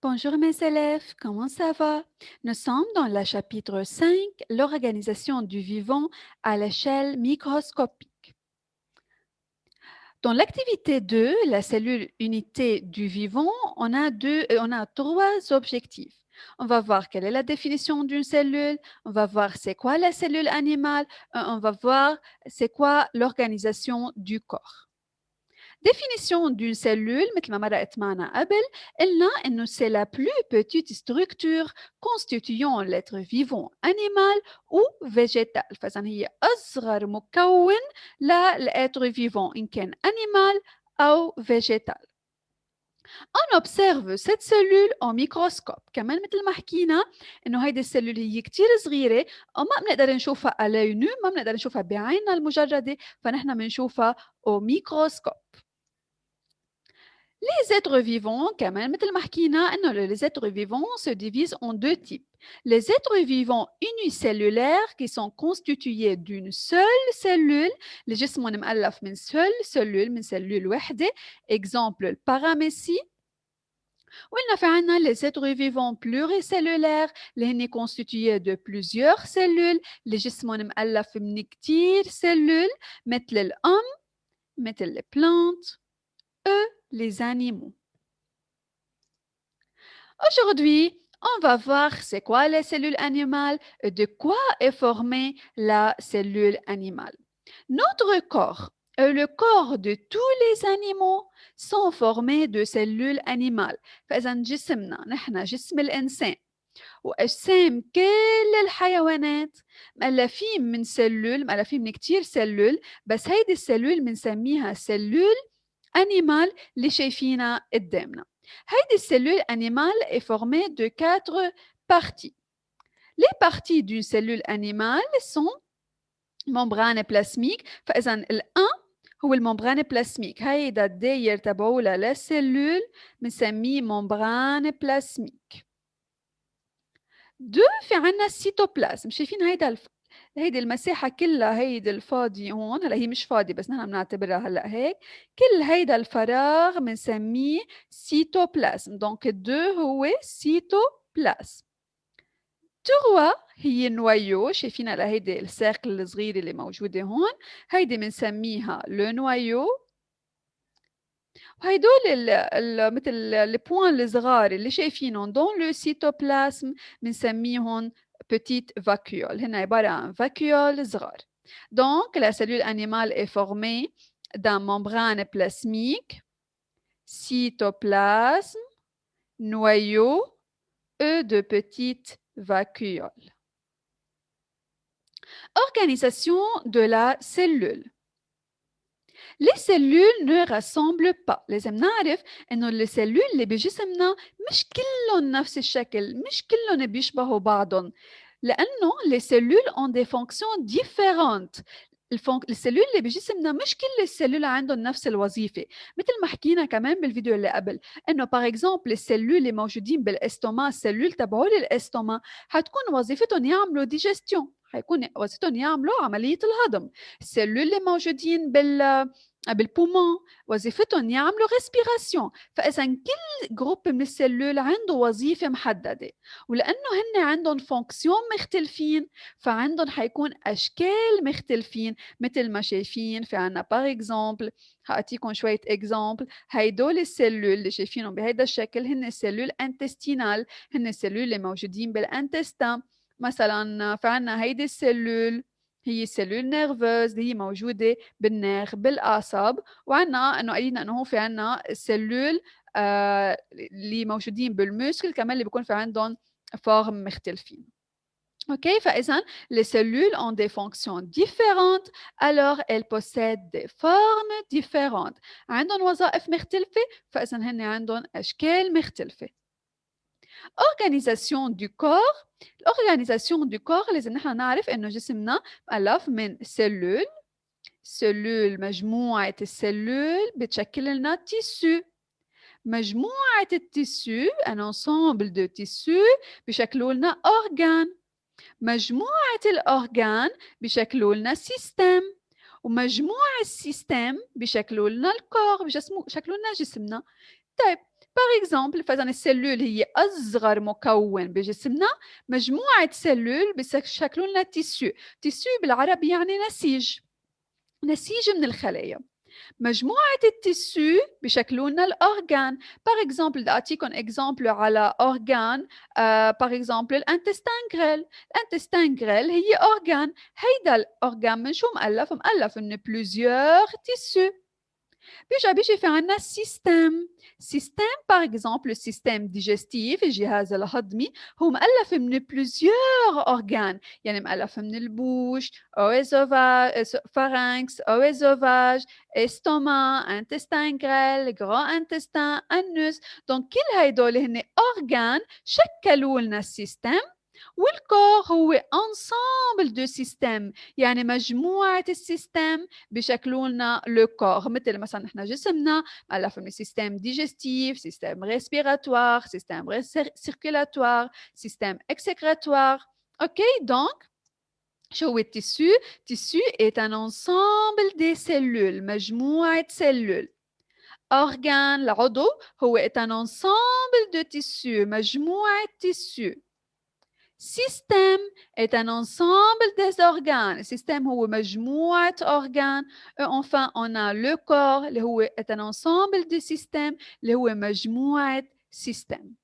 Bonjour mes élèves, comment ça va? Nous sommes dans le chapitre 5, l'organisation du vivant à l'échelle microscopique. Dans l'activité 2, la cellule unité du vivant, on a trois objectifs. On va voir quelle est la définition d'une cellule, on va voir c'est quoi la cellule animale, et on va voir c'est quoi l'organisation du corps. Définition d'une cellule, مثل ما مرقت معنا قبل، قلنا إنه c'est la plus petite structure constituant l'être vivant animal ou végétal. فإذا هي أصغر مكون للêtre vivant إن كان animal أو végétal. On observe cette cellule en microscope. كمان مثل ما حكينا إنه هيدي السلول هي كتير صغيرة وما بنقدر نشوفها à l'œil nu، ما بنقدر نشوفها بعيننا المجردة، فنحن بنشوفها au microscope. Les êtres vivants, quand même, les êtres vivants se divisent en deux types. Les êtres vivants unicellulaires qui sont constitués d'une seule cellule, les جسم مؤلف من seule cellule, من cellule واحدة, exemple le paramécie. وإن في عنا les êtres vivants pluricellulaires اللي هن constitués de plusieurs cellules, les جسم مؤلف من كتير cellules, مثل الأم, مثل les plantes, les animaux. Aujourd'hui, on va voir c'est quoi les cellules animales et de quoi est formée la cellule animale. Notre corps et le corps de tous les animaux sont formés de cellules animales. فإذا جسمنا نحن جسم الإنسان وأجسام كل الحيوانات مألفين من سلول، مألفين من كتير سلول، بس هيدي السلول بنسميها سلول animal اللي شايفينها قدامنا. هيدي cellule animale est formée de 4 parties. Les parties d'une cellule animale sont membrane plasmique. فإذا ال1 هو الممبران بلاسميك، هيدا الداير تبعولها للسلول بنسميه ممبران بلاسميك. 2 في عنا السيتوبلازم، شايفين هيدي المساحة كلها، هيدي الفاضي هون، هلا هي مش فاضي بس نحن بنعتبرها هلا هيك، كل هيدا الفراغ بنسميه سيتوبلازم. دونك 2 هو سيتوبلازم. 3 هي نوايو، شايفين على هيدي السيركل الصغيرة اللي موجودة هون، هيدي بنسميها لو نوايو. وهيدول مثل البوان الصغار اللي شايفينهم دون لو سيتوبلازم بنسميهم petite vacuole. هن عبارة عن vacuole صغار. Donc, la cellule animale est formée d'un membrane plasmique, cytoplasme, noyau et de petites vacuoles. Organisation de la cellule. Les cellules ne rassemblent pas. لازم نعرف إنه السلول اللي بجسمنا مش كلهم نفس الشكل، مش كلهم بيشبهوا بعضهم، لأنه les cellules ont des fonctions différentes. السلول اللي بجسمنا مش كل السلول عندهم نفس الوظيفة، مثل ما حكينا كمان بالفيديو اللي قبل إنه باغ اكزومبل السلول اللي موجودين بالاستوما، السلول تبعول الاستوما حتكون وظيفتهم يعملوا ديجستيون، حيكون وظيفتهم يعملوا عملية الهضم. السلول اللي موجودين بالبومون وظيفتهم يعملوا ريسبيراسيون. فإذا كل جروب من السلول عنده وظيفة محددة، ولأنه هن عندهم فونكسيون مختلفين فعندهم حيكون أشكال مختلفين. مثل ما شايفين في عنا باغ اكزومبل، هعطيكم شوية اكزومبل، هيدول السلول اللي شايفينهم بهيدا الشكل هن السلول انتستينال، هن السلول اللي موجودين بالانتستان. مثلا في عنا هيدي السلول هي السلول نيرفوز اللي هي موجودة بالنير بالأعصاب، وعنا إنه قلنا إنه هو في عنا السلول اللي موجودين بالموسكل كمان اللي بيكون في عندهم فورم مختلفين. OK, فإذا les cellules ont des fonctions différentes, alors elles possèdent des formes différentes. عندهم وظائف مختلفة، فإذا هن عندهم أشكال مختلفة. Organisation du corps. L'organisation du corps لازم نحن نعرف إنه جسمنا مؤلف من سلول، سلول مجموعة السلول بتشكل لنا تيسو. مجموعة التيسو un ensemble de tissus بيشكلوا لنا organe. مجموعة الأورجان بيشكلوا لنا سيستم، ومجموعة السيستم بيشكلوا لنا الكور، بيشكلوا لنا جسمنا. طيب باغ اكزامبل فإذا السلول هي أصغر مكون بجسمنا، مجموعة سلول بيشكلوا لنا تيسيو. تيسيو بالعربي يعني نسيج، نسيج من الخلايا. مجموعة التيسيو بشكلوا لنا الأورغان. باغ اكزامبل بدي أعطيكم اكزامبل على أورغان، باغ اكزامبل الانتستان غريل. الانتستان غريل هي أورغان. هيدا الأورغان من شو مؤلف؟ مؤلف من بلوزيور تيسيو. بيجي في عنا السيستم. سيستم باغ اكزامبل السيستم ديجستيف، الجهاز الهضمي، هو مؤلف من بلوزيور أورغان، يعني مؤلف من البوش، اويزوفاج، فارنكس، اويزوفاج، استوما، انتستان غريل، غران انتستان، انوس. دونك كل هيدول هن أورغان شكلوا لنا السيستم. والكور هو ensemble de système، يعني مجموعة السيستم بشكلوا لنا لو كور. مثل مثلا نحن جسمنا مؤلف من سيستم ديجستيف، سيستم ريسبيراتوار، سيستم سيركيلاتوار، سيستم اكسكراتوار. اوكي دونك شو هو التيسو؟ التيسو est un ensemble des cellules، مجموعة سلول. organe العضو هو est un ensemble de tissus، مجموعة tissus. Système est un ensemble des organes. Le système هو مجموعة organes. Et enfin, on a le corps اللي هو est un ensemble de systèmes اللي هو مجموعة systèmes.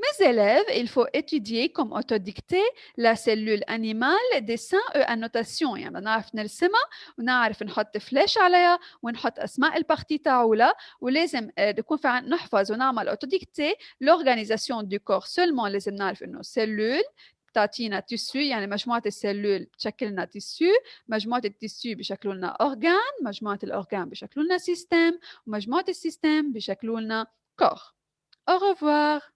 Mes élèves, il faut étudier comme autodictée la cellule animale dessin et annotation. يعني نعرف نرسمها ونعرف نحط فلاش عليها ونحط أسماء البارتي تاعولها، ولازم يكون في نحفظ ونعمل autodictée l'organisation du corps. seulement لازم نعرف إنه cellule بتعطينا تيسيو، يعني مجموعة السلول بتشكل لنا تيسيو، مجموعة التيسيو بشكلوا لنا أورغان، مجموعة الأورغان بشكلوا لنا سيستم، ومجموعة السيستم بشكلوا لنا كور. Au revoir.